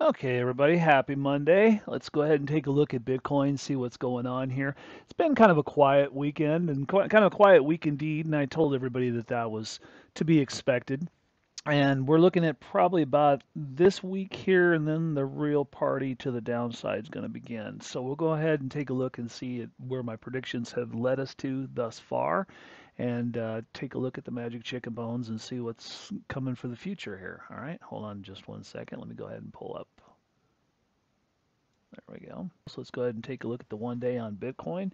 Okay, everybody, happy Monday. Let's go ahead and take a look at Bitcoin, see what's going on here. It's been kind of a quiet weekend and kind of a quiet week indeed, and I told everybody that that was to be expected. And we're looking at probably about this week here, and then the real party to the downside is going to begin. So we'll go ahead and take a look and see where my predictions have led us to thus far, and take a look at the magic chicken bones and see what's coming for the future here. All right, hold on just one second. Let me go ahead and pull up. There we go. So let's go ahead and take a look at the 1 day on Bitcoin.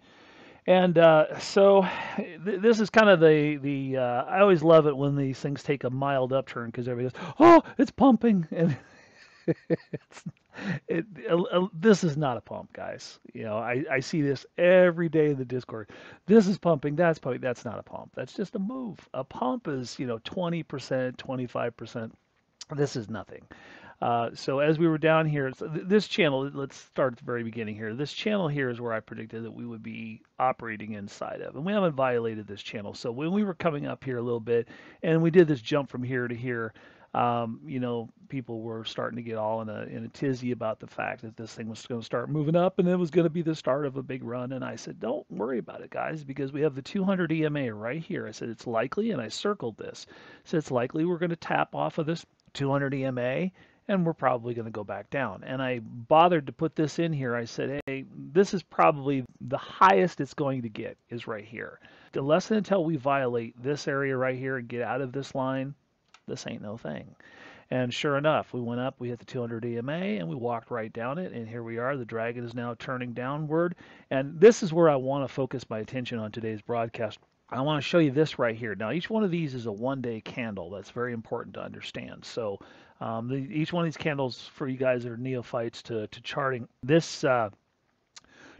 And this is kind of the I always love it when these things take a mild upturn because everybody goes, oh, it's pumping, and it's, this is not a pump, guys. I see this every day in the Discord. This is pumping, that's pumping. That's not a pump. That's just a move. A pump is 20%, 25%. This is nothing. So as we were down here, so this channel, let's start at the very beginning here. This channel here is where I predicted that we would be operating inside of, and we haven't violated this channel. So when we were coming up here a little bit, and we did this jump from here to here, people were starting to get all in a tizzy about the fact that this thing was going to start moving up, and it was going to be the start of a big run. And I said, don't worry about it, guys, because we have the 200 EMA right here. I said it's likely, and I circled this. So it's likely we're going to tap off of this 200 EMA, and we're probably going to go back down. And I bothered to put this in here. I said, hey, this is probably the highest it's going to get is right here. Unless and until we violate this area right here and get out of this line, this ain't no thing. And sure enough, we went up, we hit the 200 EMA, and we walked right down it, and here we are. The dragon is now turning downward. And this is where I want to focus my attention on today's broadcast. I want to show you this right here. Now, each one of these is a 1 day candle. That's very important to understand. So each one of these candles for you guys that are neophytes to charting, this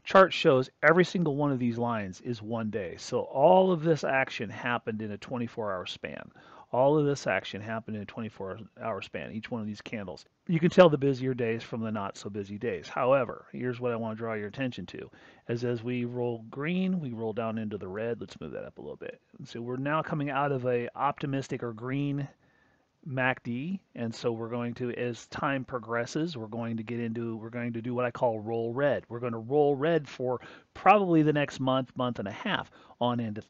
chart shows every single one of these lines is 1 day. So all of this action happened in a 24-hour span. All of this action happened in a 24-hour span, each one of these candles. You can tell the busier days from the not so busy days. However, here's what I want to draw your attention to. As we roll green, we roll down into the red. Let's move that up a little bit. So we're now coming out of a optimistic or green MACD, and so we're going to, as time progresses, we're going to do what I call roll red. We're going to roll red for probably the next month, month and a half on into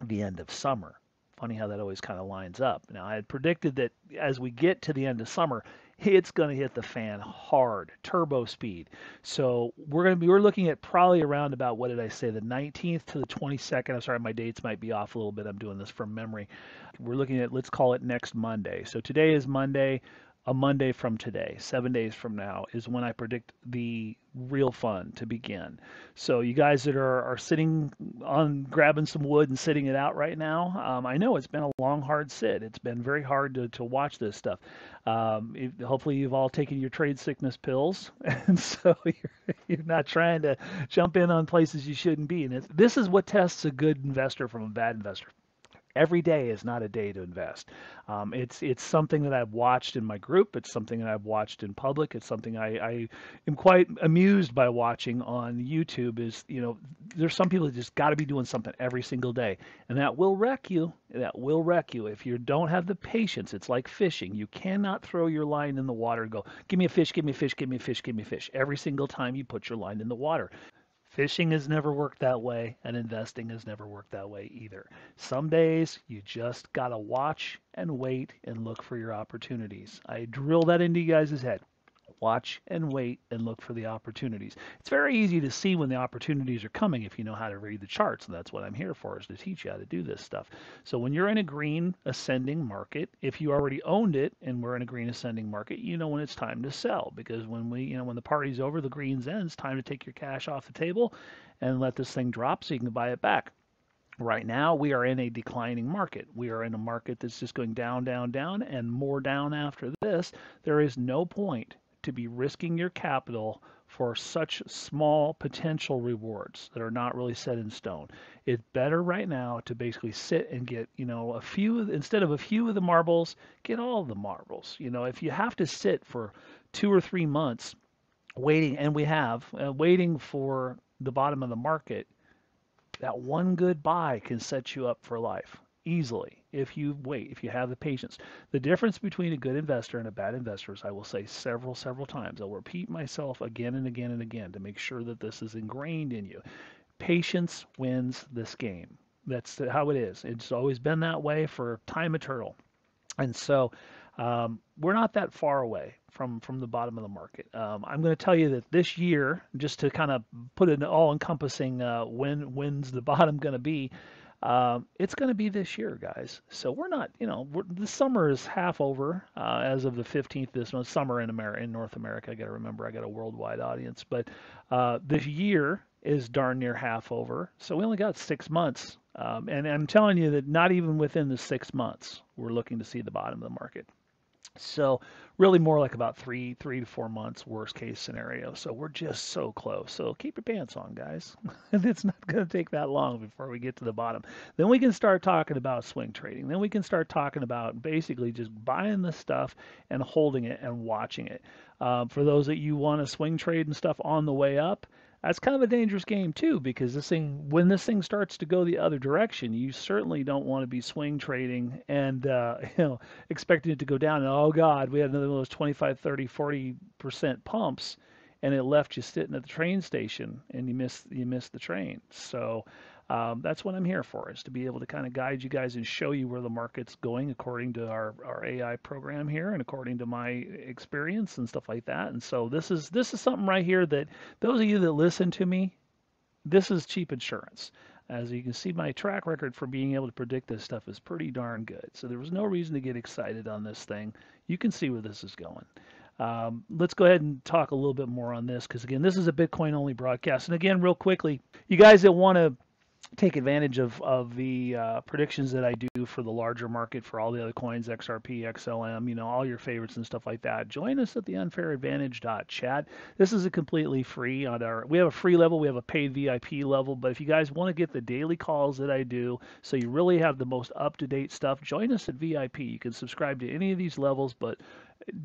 the end of summer. Funny how that always kind of lines up. Now, I had predicted that as we get to the end of summer, it's going to hit the fan hard, turbo speed. So we're looking at probably around about, what did I say, the 19th to the 22nd. I'm sorry, my dates might be off a little bit. I'm doing this from memory. We're looking at, let's call it next Monday. So today is Monday. A Monday from today, 7 days from now, is when I predict the real fun to begin. So you guys that are sitting on grabbing some wood and sitting it out right now, I know it's been a long, hard sit. It's been very hard to watch this stuff. Hopefully you've all taken your trade sickness pills, and so you're not trying to jump in on places you shouldn't be. And this is what tests a good investor from a bad investor. Every day is not a day to invest. It's something that I've watched in my group. It's something that I've watched in public. It's something I am quite amused by watching on YouTube. Is there's some people that just got to be doing something every single day, and that will wreck you. That will wreck you if you don't have the patience. It's like fishing. You cannot throw your line in the water and go, give me a fish, give me a fish, give me a fish, give me a fish every single time you put your line in the water. Fishing has never worked that way, and investing has never worked that way either. Some days you just got to watch and wait and look for your opportunities. I drill that into you guys' head. Watch and wait and look for the opportunities. It's very easy to see when the opportunities are coming if you know how to read the charts, and that's what I'm here for, is to teach you how to do this stuff. So when you're in a green ascending market, if you already owned it and we're in a green ascending market, you know when it's time to sell, because when the party's over, the green's end, it's time to take your cash off the table and let this thing drop so you can buy it back. Right now, we are in a declining market. We are in a market that's just going down, down, down, and more down after this. There is no point to be risking your capital for such small potential rewards that are not really set in stone. It's better right now to basically sit and get, a few, instead of a few of the marbles, get all of the marbles. If you have to sit for 2 or 3 months waiting, and we have, waiting for the bottom of the market, that one good buy can set you up for life easily. if you wait, if you have the patience. The difference between a good investor and a bad investor is, I will say several times, I'll repeat myself again and again and again to make sure that this is ingrained in you. Patience wins this game. That's how it is. It's always been that way for time eternal. And so we're not that far away from the bottom of the market. I'm going to tell you that this year, just to kind of put an all-encompassing when's the bottom going to be, it's going to be this year, guys. So we're not, the summer is half over as of the 15th. This month, summer in America, in North America. I got to remember, I got a worldwide audience, but this year is darn near half over. So we only got 6 months, and I'm telling you that not even within the 6 months we're looking to see the bottom of the market. So really more like about three to 4 months, worst case scenario. So we're just so close. So keep your pants on, guys. It's not going to take that long before we get to the bottom. Then we can start talking about swing trading. Then we can start talking about basically just buying the stuff and holding it and watching it. For those that you want to swing trade and stuff on the way up, that's kind of a dangerous game too, because when this thing starts to go the other direction, you certainly don't want to be swing trading and expecting it to go down. And oh God, we had another one of those 25, 30, 40% pumps, and it left you sitting at the train station, and you missed the train. So that's what I'm here for, is to be able to kind of guide you guys and show you where the market's going according to our AI program here and according to my experience and stuff like that. And so this is something right here that those of you that listen to me, this is cheap insurance. As you can see, my track record for being able to predict this stuff is pretty darn good. So there was no reason to get excited on this thing. You can see where this is going. Let's go ahead and talk a little bit more on this, because again, this is a Bitcoin only broadcast. And again, real quickly, you guys that want to take advantage of the predictions that I do for the larger market, for all the other coins, XRP, XLM, all your favorites and stuff like that, join us at the unfairadvantage.chat. This is a completely free we have a free level, we have a paid VIP level, but if you guys want to get the daily calls that I do, so you really have the most up-to-date stuff, join us at VIP. You can subscribe to any of these levels, but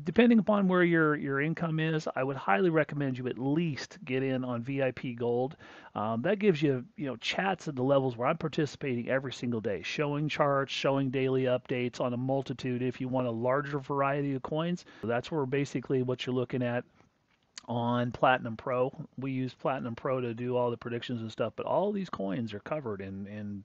depending upon where your income is, I would highly recommend you at least get in on VIP Gold. That gives you chats at the levels where I'm participating every single day, showing charts, showing daily updates on a multitude. If you want a larger variety of coins, that's where basically what you're looking at on Platinum Pro. We use Platinum Pro to do all the predictions and stuff, but all these coins are covered in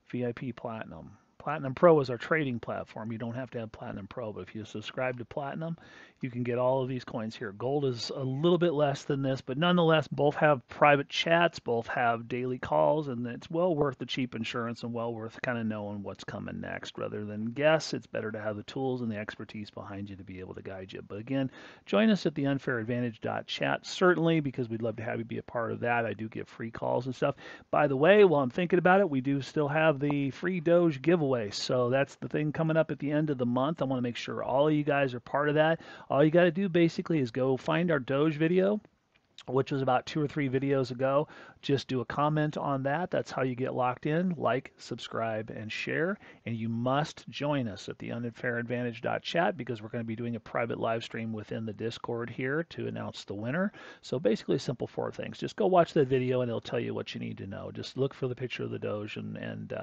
VIP Platinum. Platinum Pro is our trading platform. You don't have to have Platinum Pro, but if you subscribe to Platinum, you can get all of these coins here. Gold is a little bit less than this, but nonetheless, both have private chats, both have daily calls, and it's well worth the cheap insurance and well worth kind of knowing what's coming next. Rather than guess, it's better to have the tools and the expertise behind you to be able to guide you. But again, join us at the unfairadvantage.chat, certainly, because we'd love to have you be a part of that. I do get free calls and stuff. By the way, while I'm thinking about it, we do still have the free Doge giveaway. So that's the thing coming up at the end of the month. I want to make sure all of you guys are part of that. All you got to do basically is go find our Doge video, which was about 2 or 3 videos ago. Just do a comment on that. That's how you get locked in. Like, subscribe, and share. And you must join us at the unfairadvantage.chat, because we're going to be doing a private live stream within the Discord here to announce the winner. So basically simple 4 things. Just go watch that video and it'll tell you what you need to know. Just look for the picture of the Doge and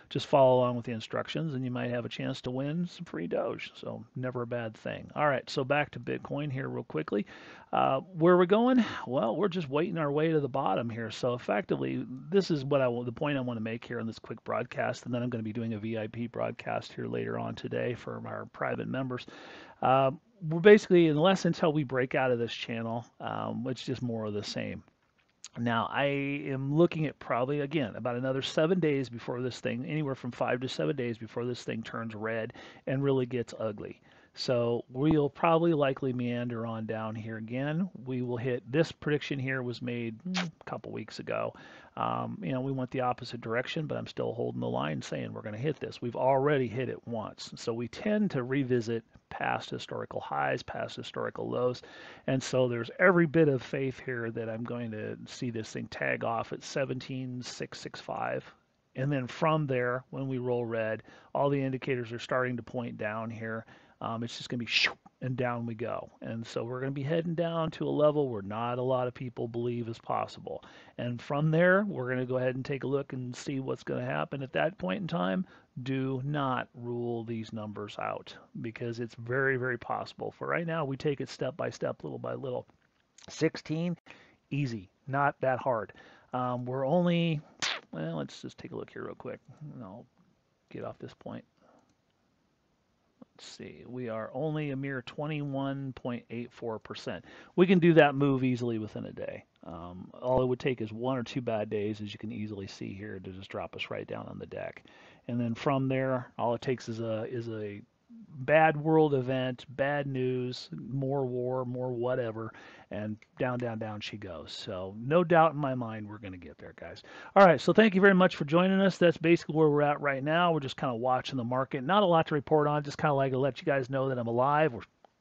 just follow along with the instructions, and you might have a chance to win some free Doge. So never a bad thing. All right, so back to Bitcoin here real quickly. Where we're going? Well, we're just waiting our way to the bottom here. So effectively, this is the point I want to make here on this quick broadcast, and then I'm going to be doing a VIP broadcast here later on today for our private members. We're basically, until we break out of this channel, it's just more of the same. Now, I am looking at probably, again, about another 7 days before this thing, anywhere from 5 to 7 days before this thing turns red and really gets ugly. So we'll probably likely meander on down here again. We will hit, this prediction here was made a couple weeks ago. We went the opposite direction, but I'm still holding the line saying we're going to hit this. We've already hit it once. So we tend to revisit past historical highs, past historical lows. And so there's every bit of faith here that I'm going to see this thing tag off at 17,665. And then from there, when we roll red, all the indicators are starting to point down here. It's just going to be and down we go. And so we're going to be heading down to a level where not a lot of people believe is possible. And from there, we're going to go ahead and take a look and see what's going to happen at that point in time. Do not rule these numbers out because it's very, very possible. For right now, we take it step by step, little by little. 16, easy, not that hard. We're only, well, let's just take a look here real quick. And I'll get off this point. Let's see, we are only a mere 21.84%. We can do that move easily within a day. All it would take is 1 or 2 bad days, as you can easily see here, to just drop us right down on the deck. And then from there, all it takes is a bad world event, bad news, more war, more whatever, and down, down, down she goes. So no doubt in my mind we're going to get there, guys. All right, so thank you very much for joining us. That's basically where we're at right now. We're just kind of watching the market. Not a lot to report on, just kind of like to let you guys know that I'm alive.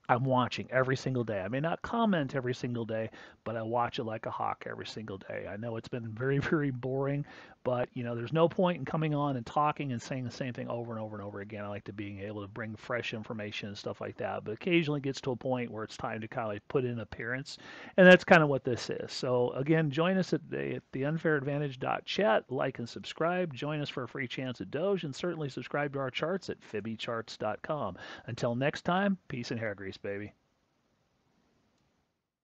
I'm watching every single day. I may not comment every single day, but I watch it like a hawk every single day. I know it's been very, very boring, but there's no point in coming on and talking and saying the same thing over and over and over again. I like to being able to bring fresh information and stuff like that, but occasionally it gets to a point where it's time to kind of like put in an appearance, and that's kind of what this is. So again, join us at the unfairadvantage.chat, like and subscribe. Join us for a free chance at Doge, and certainly subscribe to our charts at fibbycharts.com. Until next time, peace and hair grease, baby.